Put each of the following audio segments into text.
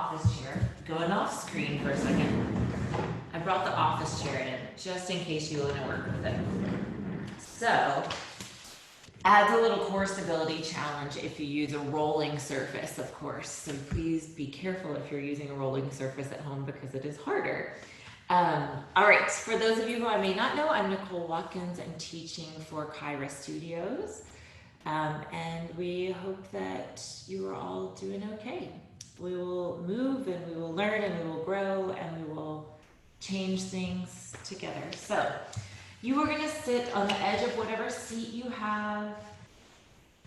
office chair, going off screen for a second. I brought the office chair in just in case you want to work with it. So, adds a little core stability challenge if you use a rolling surface, of course. So please be careful if you're using a rolling surface at home because it is harder. All right, for those of you who I may not know, I'm Nicole Watkins. I'm teaching for Kaira Studios. And we hope that you are all doing okay. We will move and we will learn and we will grow and we will change things together. So you are gonna sit on the edge of whatever seat you have.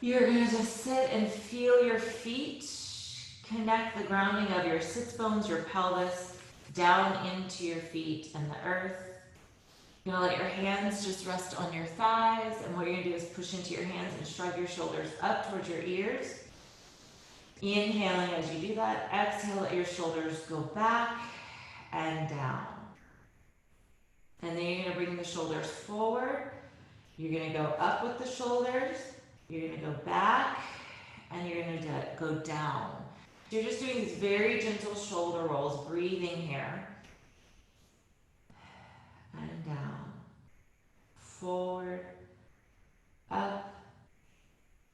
You're gonna just sit and feel your feet connect the grounding of your sits bones, your pelvis, down into your feet and the earth. You're gonna let your hands just rest on your thighs, and what you're gonna do is push into your hands and shrug your shoulders up towards your ears. Inhaling as you do that, exhale, let your shoulders go back and down. And then you're gonna bring the shoulders forward. You're gonna go up with the shoulders, you're gonna go back, and you're gonna go down. So you're just doing these very gentle shoulder rolls, breathing here. And down, forward, up,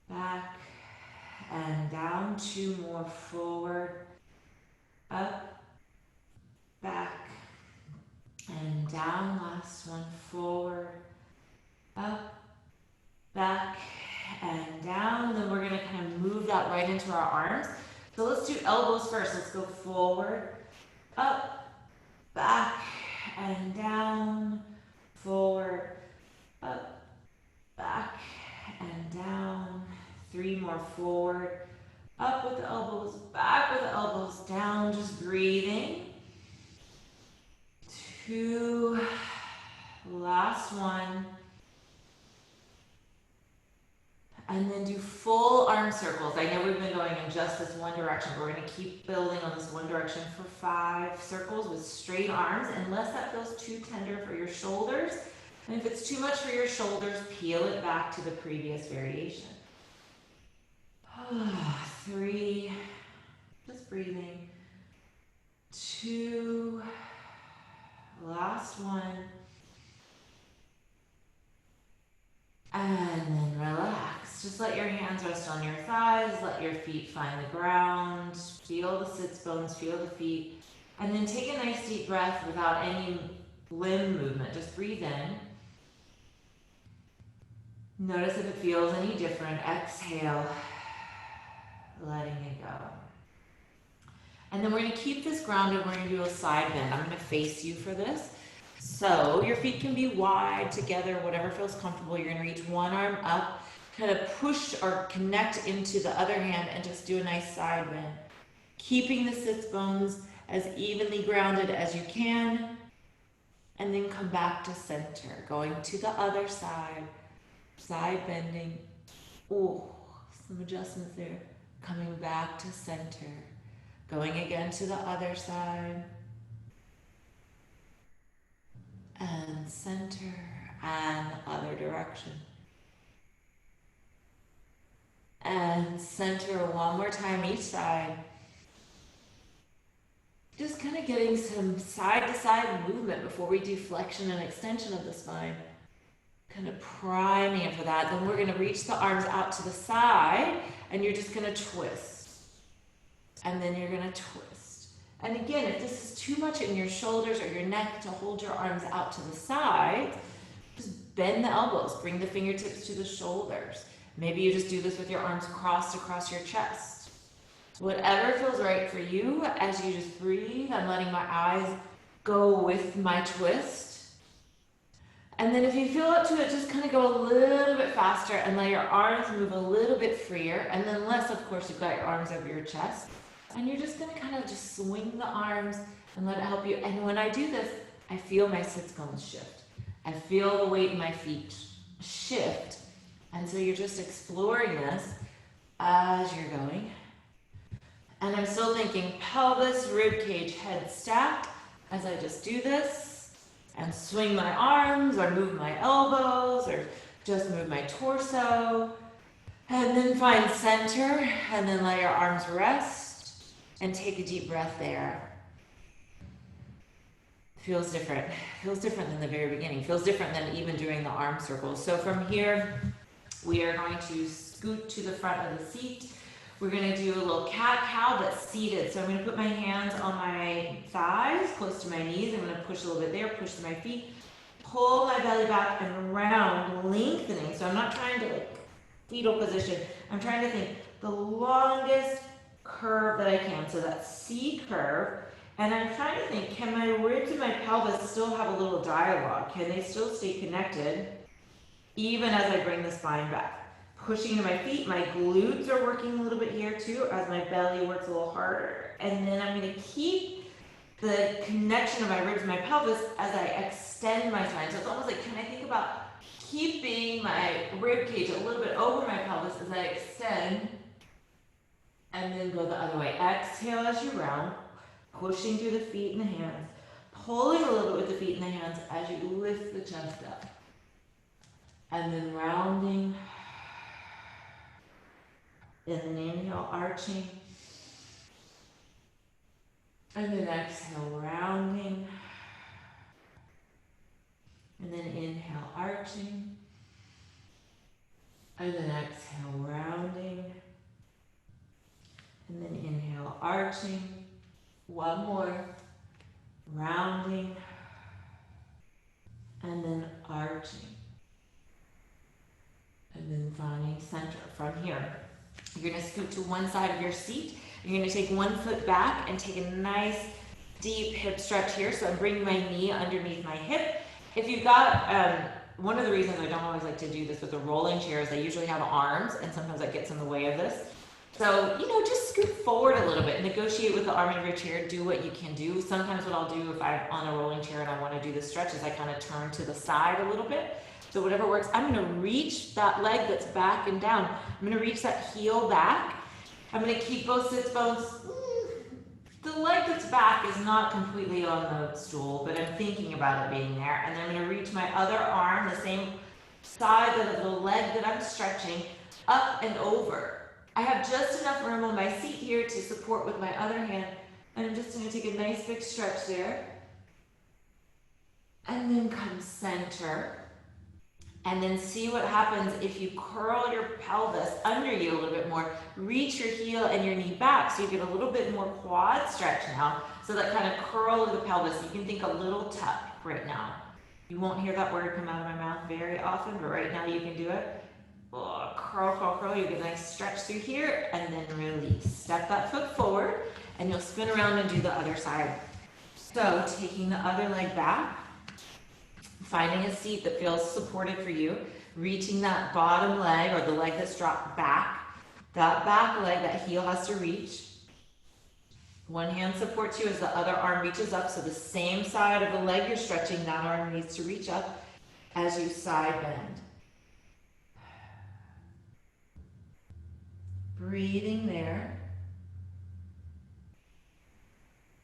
back, and down. Two more, forward, up, back, and down. Last one, forward, up, back, and down. And then we're gonna kind of move that right into our arms. So let's do elbows first. Let's go forward, up, back, and down, forward, up, back, and down. Three more, forward, up with the elbows, back with the elbows, down, just breathing. Two, last one. And then do full arm circles. I know we've been going in just this one direction, but we're gonna keep building on this one direction for 5 circles with straight arms, unless that feels too tender for your shoulders. And if it's too much for your shoulders, peel it back to the previous variation. 3, just breathing. 2, last one. And then relax. Just let your hands rest on your thighs, let your feet find the ground, feel the sits bones, feel the feet, and then take a nice deep breath without any limb movement. Just breathe in. Notice if it feels any different. Exhale, letting it go. And then we're gonna keep this grounded. We're gonna do a side bend. I'm gonna face you for this. So your feet can be wide together, whatever feels comfortable. You're gonna reach one arm up, kind of push or connect into the other hand and just do a nice side bend. Keeping the sits bones as evenly grounded as you can. And then come back to center, going to the other side, side bending. Oh, some adjustments there. Coming back to center, going again to the other side. And center, and other direction. And center one more time each side. Just kind of getting some side to side movement before we do flexion and extension of the spine. Kind of priming it for that. Then we're going to reach the arms out to the side, and you're just going to twist. And then you're going to twist. And again, if this is too much in your shoulders or your neck to hold your arms out to the side, just bend the elbows, bring the fingertips to the shoulders. Maybe you just do this with your arms crossed across your chest. Whatever feels right for you as you just breathe. I'm letting my eyes go with my twist. And then if you feel up to it, just kind of go a little bit faster and let your arms move a little bit freer. And then less, of course, you've got your arms over your chest. And you're just gonna kind of just swing the arms and let it help you. And when I do this, I feel my sits bones shift. I feel the weight in my feet shift. And so you're just exploring this as you're going. And I'm still thinking pelvis, rib cage, head stacked as I just do this and swing my arms or move my elbows or just move my torso. And then find center and then let your arms rest. And take a deep breath there. Feels different. Feels different than the very beginning. Feels different than even doing the arm circles. So from here, we are going to scoot to the front of the seat. We're going to do a little cat-cow that's seated. So I'm going to put my hands on my thighs, close to my knees. I'm going to push a little bit there, push to my feet. Pull my belly back and round, lengthening. So I'm not trying to like fetal position. I'm trying to think the longest curve that I can. So that C curve. And I'm trying to think, can my ribs and my pelvis still have a little dialogue? Can they still stay connected even as I bring the spine back? Pushing to my feet, my glutes are working a little bit here too as my belly works a little harder. And then I'm going to keep the connection of my ribs and my pelvis as I extend my spine. So it's almost like, can I think about keeping my rib cage a little bit over my pelvis as I extend and then go the other way. Exhale as you round. Pushing through the feet and the hands, pulling a little bit with the feet and the hands as you lift the chest up. And then rounding. And then inhale, arching. And then exhale, rounding. And then inhale, arching. And then exhale, rounding. And then inhale, arching. One more, rounding, and then arching, and then finding center. From here, you're going to scoot to one side of your seat. You're going to take one foot back and take a nice deep hip stretch here. So I'm bringing my knee underneath my hip. If you've got, one of the reasons I don't always like to do this with a rolling chair is I usually have arms, and sometimes that gets in the way of this. So, just scoot forward a little bit, negotiate with the arm of your chair, do what you can do. Sometimes what I'll do if I'm on a rolling chair and I want to do this stretch is I kind of turn to the side a little bit. So whatever works, I'm going to reach that leg that's back and down. I'm going to reach that heel back. I'm going to keep both sits bones. The leg that's back is not completely on the stool, but I'm thinking about it being there. And then I'm going to reach my other arm, the same side of the leg that I'm stretching, up and over. I have just enough room on my seat here to support with my other hand. And I'm just going to take a nice big stretch there. And then come center. And then see what happens if you curl your pelvis under you a little bit more. Reach your heel and your knee back so you get a little bit more quad stretch now. So that kind of curl of the pelvis. You can think a little tuck right now. You won't hear that word come out of my mouth very often, but right now you can do it. Oh, curl, curl, curl. You get a nice stretch through here and then release. Step that foot forward and you'll spin around and do the other side. So taking the other leg back, finding a seat that feels supported for you, reaching that bottom leg or the leg that's dropped back. That back leg, that heel has to reach. One hand supports you as the other arm reaches up. So the same side of the leg you're stretching, that arm needs to reach up as you side bend. Breathing there.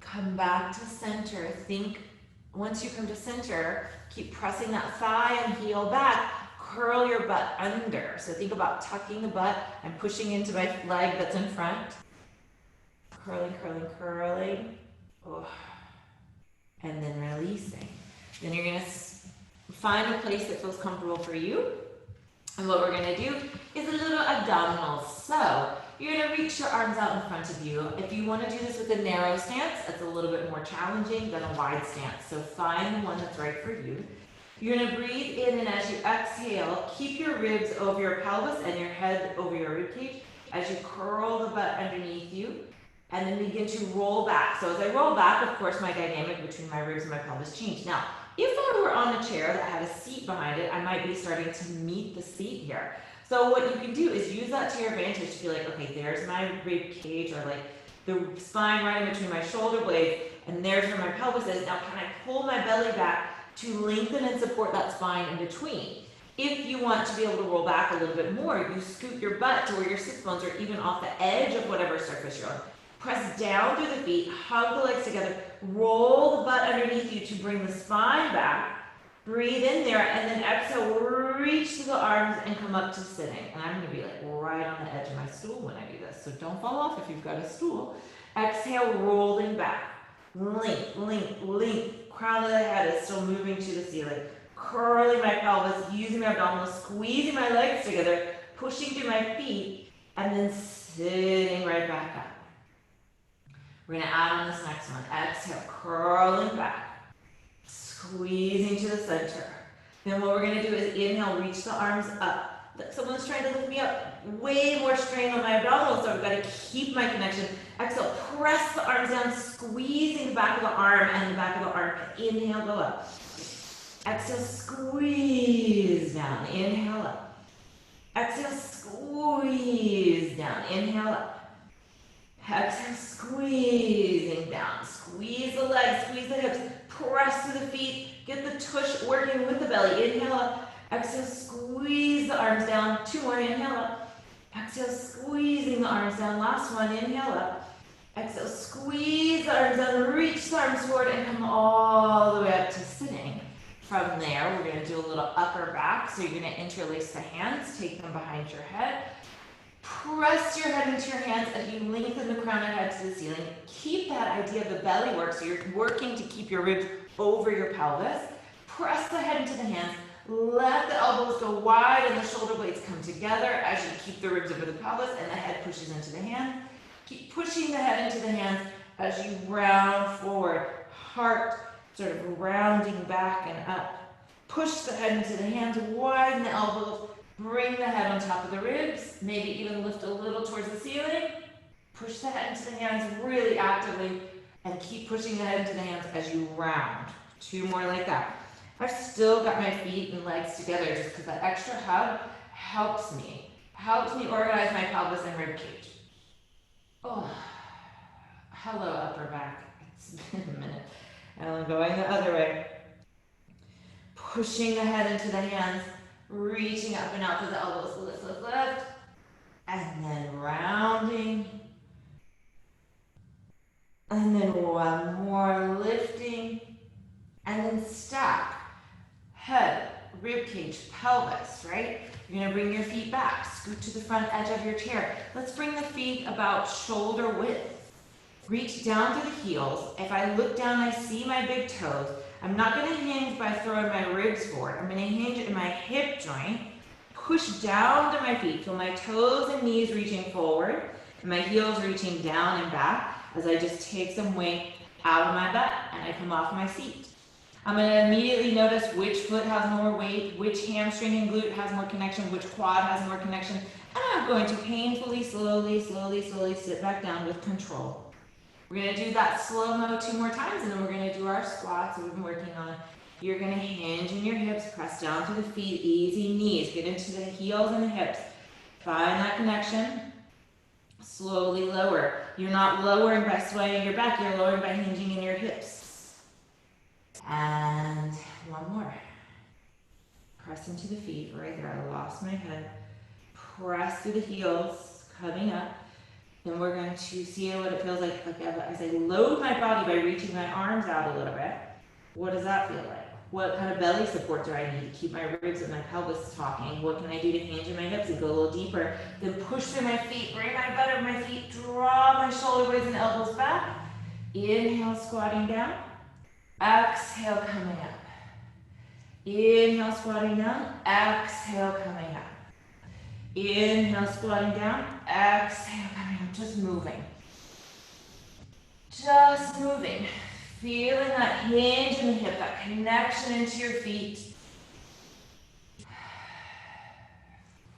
Come back to center. Think, once you come to center, keep pressing that thigh and heel back. Curl your butt under. So think about tucking the butt and pushing into my leg that's in front. Curling, curling, curling. Oh. And then releasing. Then you're going to find a place that feels comfortable for you. And what we're going to do is a little abdominals. So you're going to reach your arms out in front of you. If you want to do this with a narrow stance, it's a little bit more challenging than a wide stance. So find the one that's right for you. You're going to breathe in, and as you exhale, keep your ribs over your pelvis and your head over your rib cage as you curl the butt underneath you, and then begin to roll back. So as I roll back, of course, my dynamic between my ribs and my pelvis changed. Now, if I were on a chair that had a seat behind it, I might be starting to meet the seat here. So what you can do is use that to your advantage to be like, okay, there's my rib cage, or like the spine right in between my shoulder blades, and there's where my pelvis is. Now, can I pull my belly back to lengthen and support that spine in between? If you want to be able to roll back a little bit more, you scoot your butt to where your sits bones are even off the edge of whatever surface you're on. Press down through the feet, hug the legs together, roll the butt underneath you to bring the spine back, Breathe in there, and then exhale, reach to the arms and come up to sitting. And I'm gonna be like right on the edge of my stool when I do this, so don't fall off if you've got a stool. Exhale, rolling back. Link, link, link. Crown of the head is still moving to the ceiling. Curling my pelvis, using my abdominals, squeezing my legs together, pushing through my feet, and then sitting right back up. We're gonna add on this next one. Exhale, curling back, squeezing to the center. Then what we're gonna do is inhale, reach the arms up. Someone's trying to lift me up. Way more strain on my abdominals, so I've got to keep my connection. Exhale, press the arms down, squeezing the back of the arm and the back of the armpit. Inhale, go up. Exhale, squeeze down. Inhale up. Exhale, squeeze down. Inhale up. Exhale, squeezing down. Squeeze the legs, squeeze the hips. Press to the feet. Get the tush working with the belly. Inhale up. Exhale, squeeze the arms down. 2 more, inhale up. Exhale, squeezing the arms down. Last one, inhale up. Exhale, squeeze the arms down, reach the arms forward and come all the way up to sitting. From there, we're gonna do a little upper back. So you're gonna interlace the hands, take them behind your head. Press your head into your hands as you lengthen the crown of head to the ceiling. Keep that idea of the belly work, so you're working to keep your ribs over your pelvis. Press the head into the hands. Let the elbows go wide and the shoulder blades come together as you keep the ribs over the pelvis and the head pushes into the hands. Keep pushing the head into the hands as you round forward. Heart sort of rounding back and up. Push the head into the hands, widen the elbows, bring the head on top of the ribs, maybe even lift a little towards the ceiling. Push the head into the hands really actively and keep pushing the head into the hands as you round. 2 more like that. I've still got my feet and legs together just because that extra hug helps me organize my pelvis and rib cage. Oh, hello upper back. It's been a minute. And I'm going the other way. Pushing the head into the hands, reaching up and out to the elbows, lift, lift, lift. And then rounding. And then 1 more, lifting. And then stack. Head, rib cage, pelvis, right? You're gonna bring your feet back, scoot to the front edge of your chair. Let's bring the feet about shoulder width. Reach down to the heels. If I look down, I see my big toes. I'm not gonna hinge by throwing my ribs forward. I'm gonna hinge in my hip joint, push down to my feet. Feel my toes and knees reaching forward, and my heels reaching down and back as I just take some weight out of my butt and I come off my seat. I'm going to immediately notice which foot has more weight, which hamstring and glute has more connection, which quad has more connection. And I'm going to painfully, slowly sit back down with control. We're going to do that slow-mo 2 more times, and then we're going to do our squats that we've been working on. You're going to hinge in your hips, press down to the feet, easy knees, get into the heels and the hips. Find that connection. Slowly lower. You're not lowering by swaying your back, you're lowering by hinging in your hips. And 1 more. Press into the feet right there. I lost my head. Press through the heels, coming up. Then we're going to see what it feels like as I load my body by reaching my arms out a little bit. What does that feel like? What kind of belly support do I need to keep my ribs and my pelvis talking? What can I do to hinge in my hips and go a little deeper? Then push through my feet, bring my butt over my feet, draw my shoulder blades and elbows back. Inhale, squatting down. Exhale, coming up. Inhale, squatting down. Exhale, coming up. Inhale, squatting down. Exhale, coming up. Just moving. Just moving. Feeling that hinge in the hip, that connection into your feet.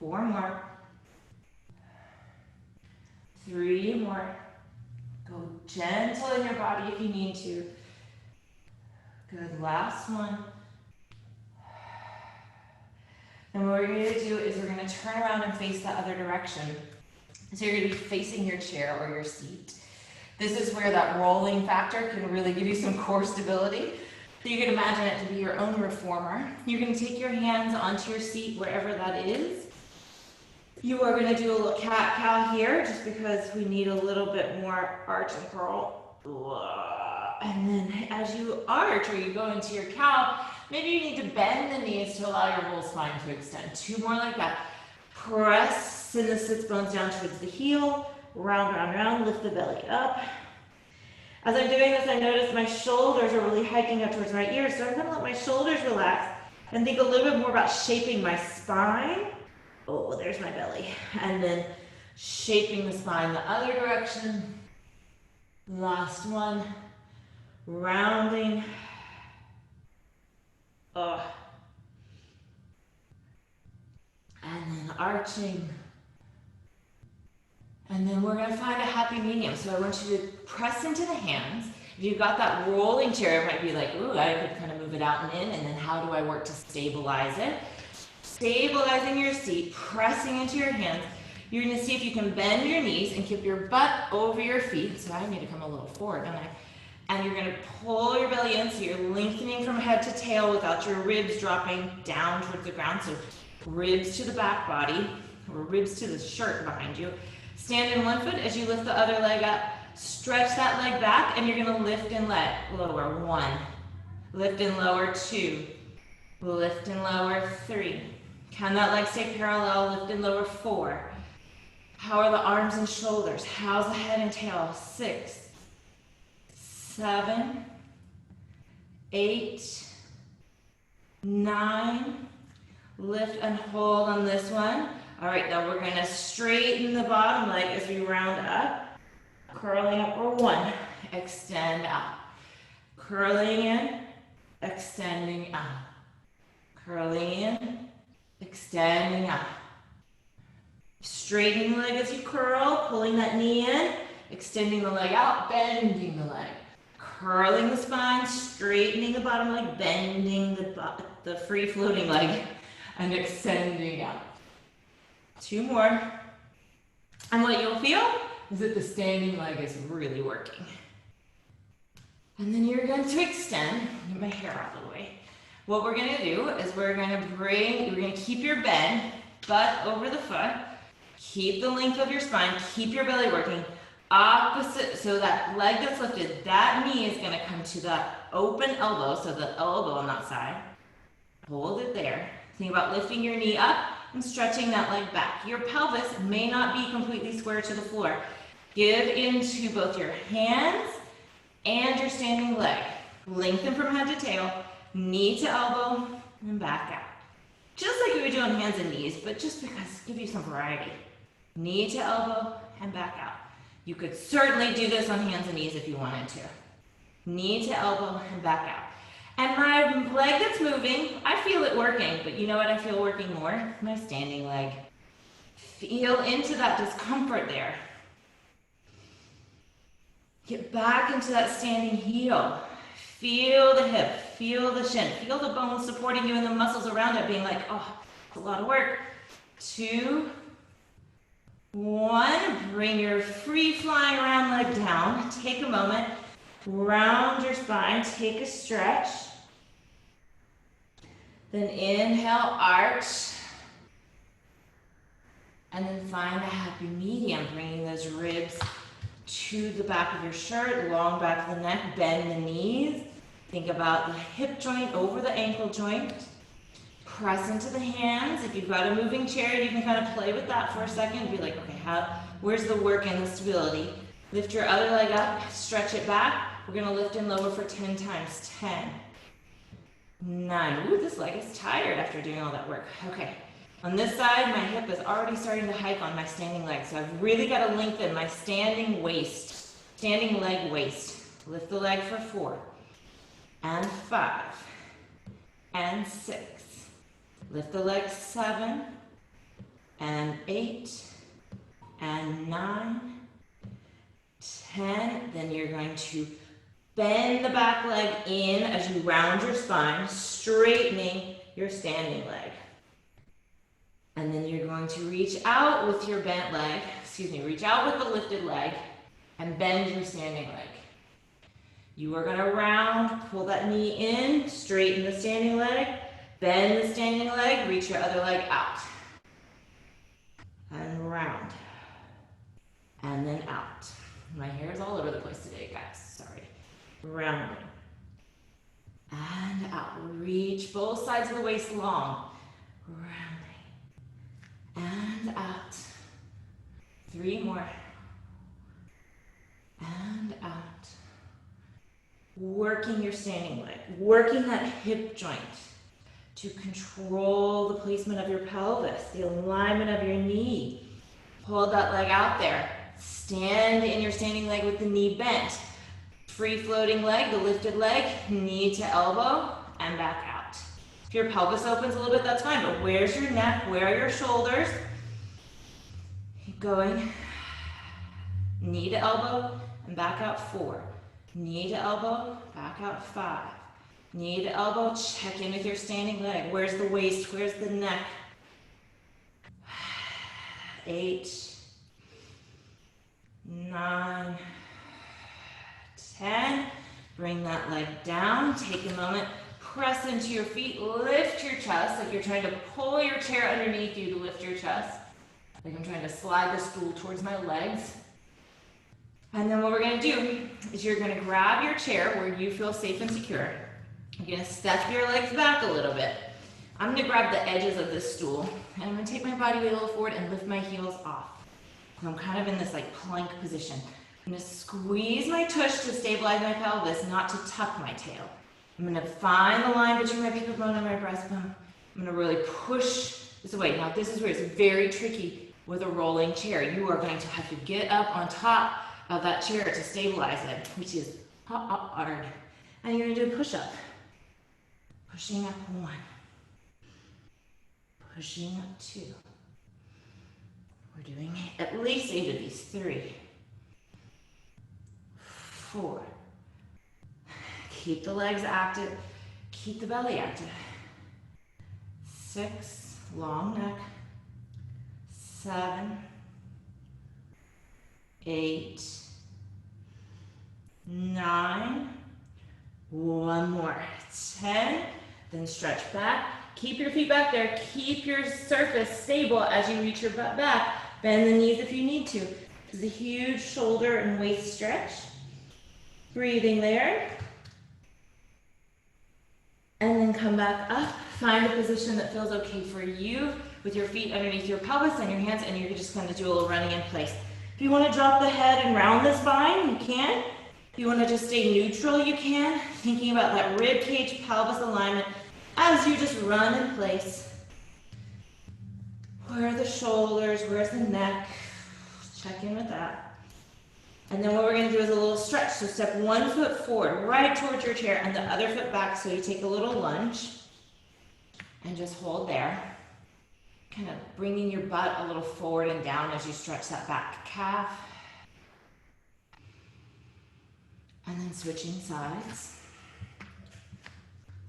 4 more. 3 more. Go gentle in your body if you need to. Good, last one. And what we're going to do is we're going to turn around and face the other direction. So you're going to be facing your chair or your seat. This is where that rolling factor can really give you some core stability. So you can imagine it to be your own reformer. You're going to take your hands onto your seat, wherever that is. You are going to do a little cat-cow here, just because we need a little bit more arch and curl. And then as you arch or you go into your cow, Maybe you need to bend the knees to allow your whole spine to extend. 2 more like that. Press, send the sits bones down towards the heel. Round, round, round, lift the belly up. As I'm doing this, I notice my shoulders are really hiking up towards my ears, so I'm gonna let my shoulders relax and think a little bit more about shaping my spine. Oh, there's my belly. And then shaping the spine the other direction. Last one. Rounding. Oh. And then arching. And then we're gonna find a happy medium. So I want you to press into the hands. If you've got that rolling chair, it might be like, ooh, I could kind of move it out and in, and then how do I work to stabilize it? Stabilizing your seat, pressing into your hands. You're gonna see if you can bend your knees and keep your butt over your feet. So I need to come a little forward, don't I? And you're gonna pull your belly in, so you're lengthening from head to tail without your ribs dropping down towards the ground. So ribs to the back body, or ribs to the shirt behind you. Stand in one foot as you lift the other leg up. Stretch that leg back, and you're gonna lift and let lower. 1, lift and lower. 2, lift and lower. 3. Can that leg stay parallel? Lift and lower. 4. How are the arms and shoulders? How's the head and tail? 6, 7, 8, 9. Lift and hold on this one. All right, now we're gonna straighten the bottom leg as we round up. Curling up for 1, extend out. Curling in, extending out. Curling in, extending out. Straightening the leg as you curl, pulling that knee in, extending the leg out, bending the leg. Curling the spine, straightening the bottom leg, bending the free-floating leg, and extending out. 2 more. And what you'll feel is that the standing leg is really working. And then you're going to extend. Get my hair out of the way. What we're going to do is we're going to keep your bend, butt over the foot. Keep the length of your spine. Keep your belly working. Opposite, so that leg that's lifted, that knee is going to come to that open elbow, so the elbow on that side. Hold it there. Think about lifting your knee up and stretching that leg back. Your pelvis may not be completely square to the floor. Give into both your hands and your standing leg. Lengthen from head to tail, knee to elbow, and back out. Just like we would do on hands and knees, but just because, give you some variety. Knee to elbow and back out. You could certainly do this on hands and knees if you wanted to. Knee to elbow and back out. And my leg that's moving, I feel it working, but you know what I feel working more? My standing leg. Feel into that discomfort there. Get back into that standing heel. Feel the hip, feel the shin, feel the bones supporting you and the muscles around it being like, oh, it's a lot of work. 2, 1, bring your free flying around leg down. Take a moment. Round your spine, take a stretch. Then inhale, arch. And then find a happy medium, bringing those ribs to the back of your shirt, long back of the neck, bend the knees. Think about the hip joint over the ankle joint. Press into the hands. If you've got a moving chair, you can kind of play with that for a second. Be like, okay, where's the work and the stability? Lift your other leg up, stretch it back. We're gonna lift and lower for 10 times. 10, 9. Ooh, this leg is tired after doing all that work. Okay, on this side, my hip is already starting to hike on my standing leg, so I've really got to lengthen my standing leg waist. Lift the leg for 4, and 5, and 6. Lift the leg 7, and 8, and 9, 10. Then you're going to bend the back leg in as you round your spine, straightening your standing leg. And then you're going to reach out with your bent leg, reach out with the lifted leg and bend your standing leg. You are going to round, pull that knee in, straighten the standing leg, bend the standing leg, reach your other leg out. And round. And then out. My hair is all over the place today, guys. Sorry. Rounding. and out. Reach both sides of the waist long. Rounding and out. 3 more. And out. Working your standing leg, working that hip joint to control the placement of your pelvis, the alignment of your knee. Hold that leg out there. Stand in your standing leg with the knee bent. Free floating leg, the lifted leg, knee to elbow, and back out. If your pelvis opens a little bit, that's fine, but where's your neck? Where are your shoulders? Keep going. Knee to elbow, and back out 4. Knee to elbow, back out 5. Knee to elbow, check in with your standing leg. Where's the waist? Where's the neck? 8, 9, 10. Bring that leg down. Take a moment. Press into your feet. Lift your chest like you're trying to pull your chair underneath you to lift your chest. Like I'm trying to slide the stool towards my legs. And then what we're going to do is you're going to grab your chair where you feel safe and secure. You're going to step your legs back a little bit. I'm going to grab the edges of this stool, and I'm going to take my body weight a little forward and lift my heels off. So I'm kind of in this like plank position. I'm going to squeeze my tush to stabilize my pelvis, not to tuck my tail. I'm going to find the line between my pubic bone and my breastbone. I'm going to really push this away. Now this is where it's very tricky with a rolling chair. You are going to have to get up on top of that chair to stabilize it, which is hard. And you're going to do a push-up. Pushing up 1. Pushing up 2. We're doing at least 8 of these. 3, 4. Keep the legs active. Keep the belly active. 6, long neck. 7, 8, 9, 1 more, 10, then stretch back. Keep your feet back there. Keep your surface stable as you reach your butt back. Bend the knees if you need to. This is a huge shoulder and waist stretch. Breathing there. And then come back up. Find a position that feels okay for you with your feet underneath your pelvis and your hands, and you're just going to do a little running in place. If you want to drop the head and round the spine, you can. If you want to just stay neutral, you can. Thinking about that rib cage pelvis alignment as you just run in place. Where are the shoulders? Where's the neck? Check in with that. And then what we're going to do is a little stretch. So step 1 foot forward, right towards your chair, and the other foot back. So you take a little lunge and just hold there. Kind of bringing your butt a little forward and down as you stretch that back calf. And then switching sides.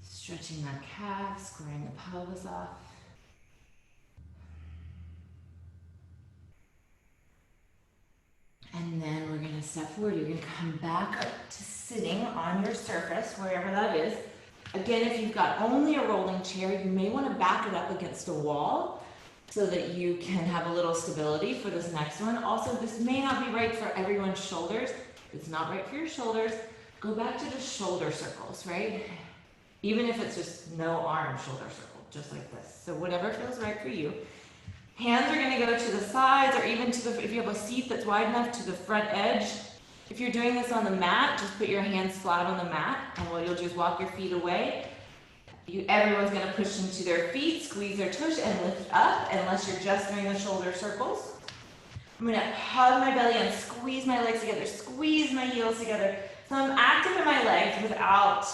Stretching that calf, squaring the pelvis off. And then we're going to step forward. You're going to come back up to sitting on your surface, wherever that is. Again, if you've got only a rolling chair, you may want to back it up against a wall so that you can have a little stability for this next one. Also, this may not be right for everyone's shoulders. If it's not right for your shoulders, go back to just shoulder circles, right? Even if it's just no arm shoulder circle, just like this. So whatever feels right for you. Hands are going to go to the sides, or even to the, if you have a seat that's wide enough, to the front edge. If you're doing this on the mat, just put your hands flat on the mat, and what you'll do is walk your feet away. Everyone's going to push into their feet, squeeze their tush, and lift up, unless you're just doing the shoulder circles. I'm going to hug my belly and squeeze my legs together, squeeze my heels together. So I'm active in my legs without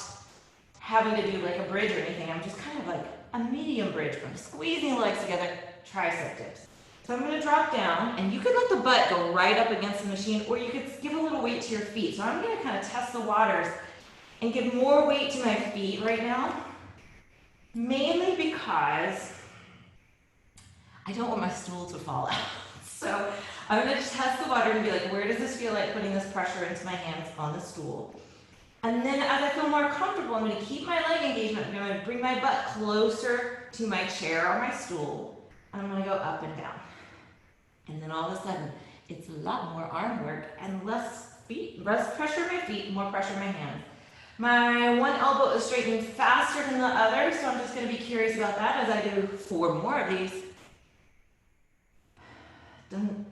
having to do like a bridge or anything. I'm just kind of like a medium bridge, but I'm squeezing the legs together, tricep dips. So I'm going to drop down, and you could let the butt go right up against the machine, or you could give a little weight to your feet. So I'm going to kind of test the waters and give more weight to my feet right now, mainly because I don't want my stool to fall out. So I'm going to test the water and be like, where does this feel like putting this pressure into my hands on the stool? And then as I feel more comfortable, I'm going to keep my leg engagement. I'm going to bring my butt closer to my chair or my stool. And I'm going to go up and down. And then all of a sudden, it's a lot more arm work and less pressure in my feet, more pressure in my hands. My one elbow is straightening faster than the other, so I'm just going to be curious about that as I do 4 more of these. Done.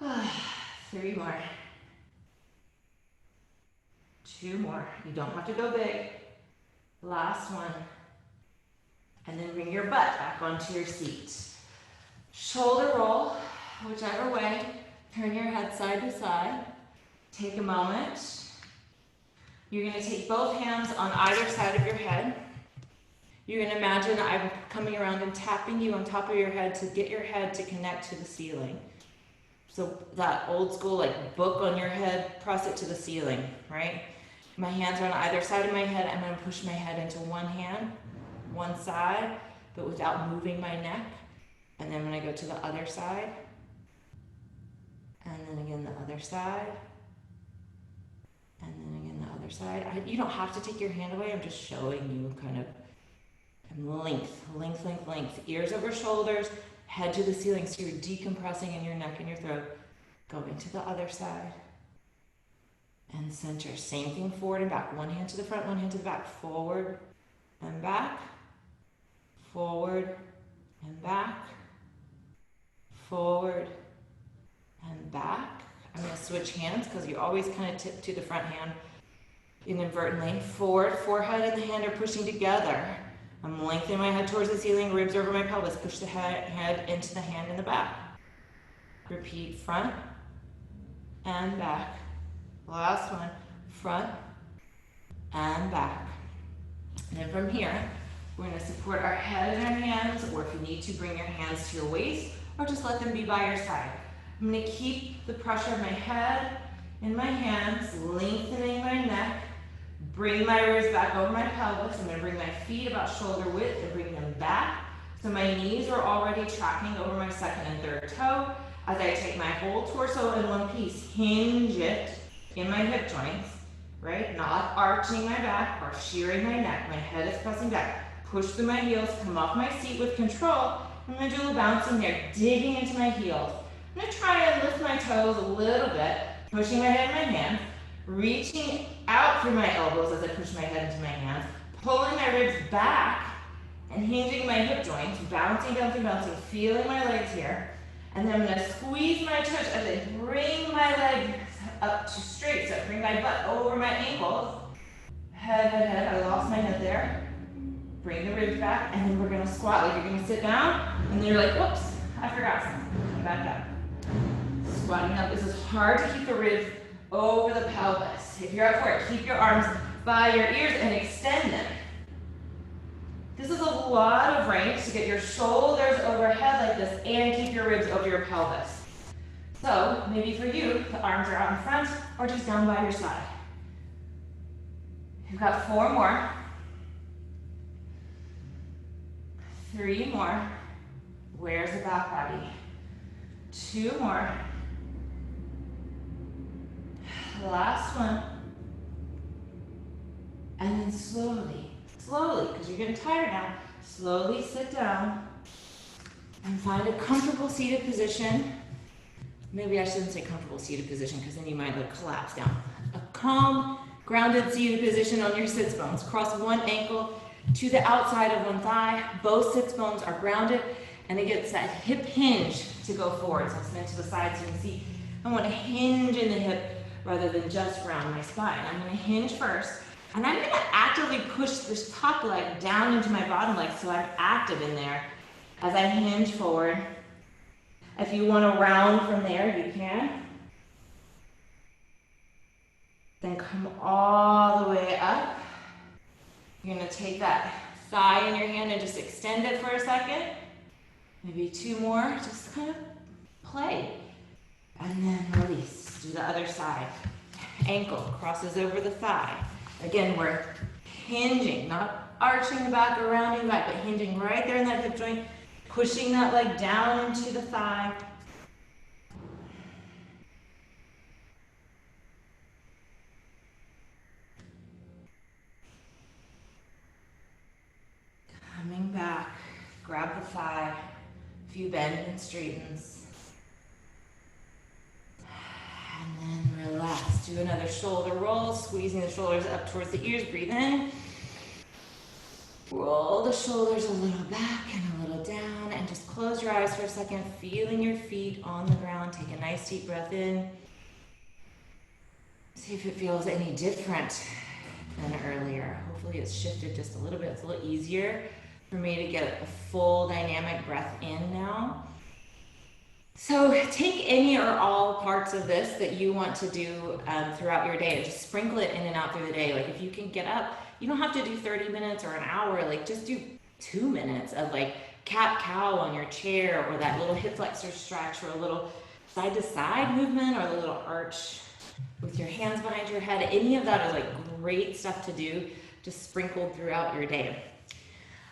3 more. 2 more. You don't have to go big. Last one. And then bring your butt back onto your seat. Shoulder roll, whichever way. Turn your head side to side. Take a moment. You're going to take both hands on either side of your head. You're going to imagine I'm coming around and tapping you on top of your head to get your head to connect to the ceiling. So that old school like book on your head, press it to the ceiling, right? My hands are on either side of my head. I'm going to push my head into one hand, one side, but without moving my neck. And then I'm going to go to the other side. And then again the other side. And then again the other side. You don't have to take your hand away. I'm just showing you kind of length, length, length, length. Ears over shoulders, head to the ceiling, so you're decompressing in your neck and your throat. Go into the other side. And center. Same thing, forward and back. One hand to the front, one hand to the back. Forward and back. Forward and back. Forward and back. I'm going to switch hands because you always kind of tip to the front hand inadvertently. Forward, forehead and the hand are pushing together. I'm lengthening my head towards the ceiling, ribs over my pelvis. Push the head into the hand in the back. Repeat, front and back. Last one, front and back. And then from here, we're going to support our head in our hands, or if you need to, bring your hands to your waist, or just let them be by your side. I'm going to keep the pressure of my head in my hands, lengthening my neck, bring my ribs back over my pelvis. I'm going to bring my feet about shoulder width and bring them back. So my knees are already tracking over my second and third toe. As I take my whole torso in one piece, hinge it in my hip joints, right? Not arching my back or shearing my neck. My head is pressing back. Push through my heels, come off my seat with control. I'm going to do a little bouncing here, digging into my heels. I'm going to try and lift my toes a little bit, pushing my head in my hands, reaching out through my elbows as I push my head into my hands, pulling my ribs back and hinging my hip joints, bouncing, bouncing, bouncing, feeling my legs here. And then I'm going to squeeze my tush as I bring my legs up to straight. So bring my butt over my ankles. Head, head, head. I lost my head there. Bring the ribs back, and then we're going to squat. Like you're going to sit down, and then you're like, whoops, I forgot something. Come back up. Squatting up. This is hard to keep the ribs over the pelvis. If you're up for it, keep your arms by your ears and extend them. This is a lot of range to get your shoulders overhead like this and keep your ribs over your pelvis. So maybe for you, the arms are out in front or just down by your side. You've got 4 more. 3 more. Where's the back body? 2 more. Last one. And then slowly, because you're getting tired now, slowly sit down and find a comfortable seated position. Maybe I shouldn't say comfortable seated position because then you might like collapse down. A calm, grounded seated position on your sits bones. Cross one ankle to the outside of one thigh. Both sits bones are grounded, and it gets that hip hinge to go forward. So it's meant to the side, so you can see I want to hinge in the hip rather than just round my spine. I'm going to hinge first, and I'm going to actively push this top leg down into my bottom leg so I'm active in there as I hinge forward. If you want to round from there, you can. Then come all the way up. You're going to take that thigh in your hand and just extend it for a second. Maybe 2 more. Just kind of play. And then release. Do the other side. Ankle crosses over the thigh. Again, we're hinging, not arching the back or rounding back, but hinging right there in that hip joint, pushing that leg down into the thigh. Coming back, grab the thigh, a few bends and straightens. And then relax. do another shoulder roll, squeezing the shoulders up towards the ears. Breathe in. Roll the shoulders a little back and a little down, and just close your eyes for a second, feeling your feet on the ground. Take a nice deep breath in. See if it feels any different than earlier. Hopefully it's shifted just a little bit. It's a little easier for me to get a full dynamic breath in now. So take any or all parts of this that you want to do throughout your day and just sprinkle it in and out through the day. Like if you can get up, you don't have to do 30 minutes or an hour, like just do 2 minutes of like cat-cow on your chair, or that little hip flexor stretch, or a little side-to-side movement, or a little arch with your hands behind your head. Any of that is like great stuff to do, just sprinkled throughout your day.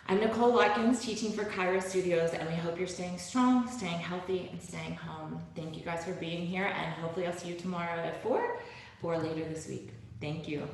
I'm Nicole Watkins, teaching for Kaira Studios, and we hope you're staying strong, staying healthy, and staying home. Thank you guys for being here, and hopefully I'll see you tomorrow at 4 or later this week. Thank you.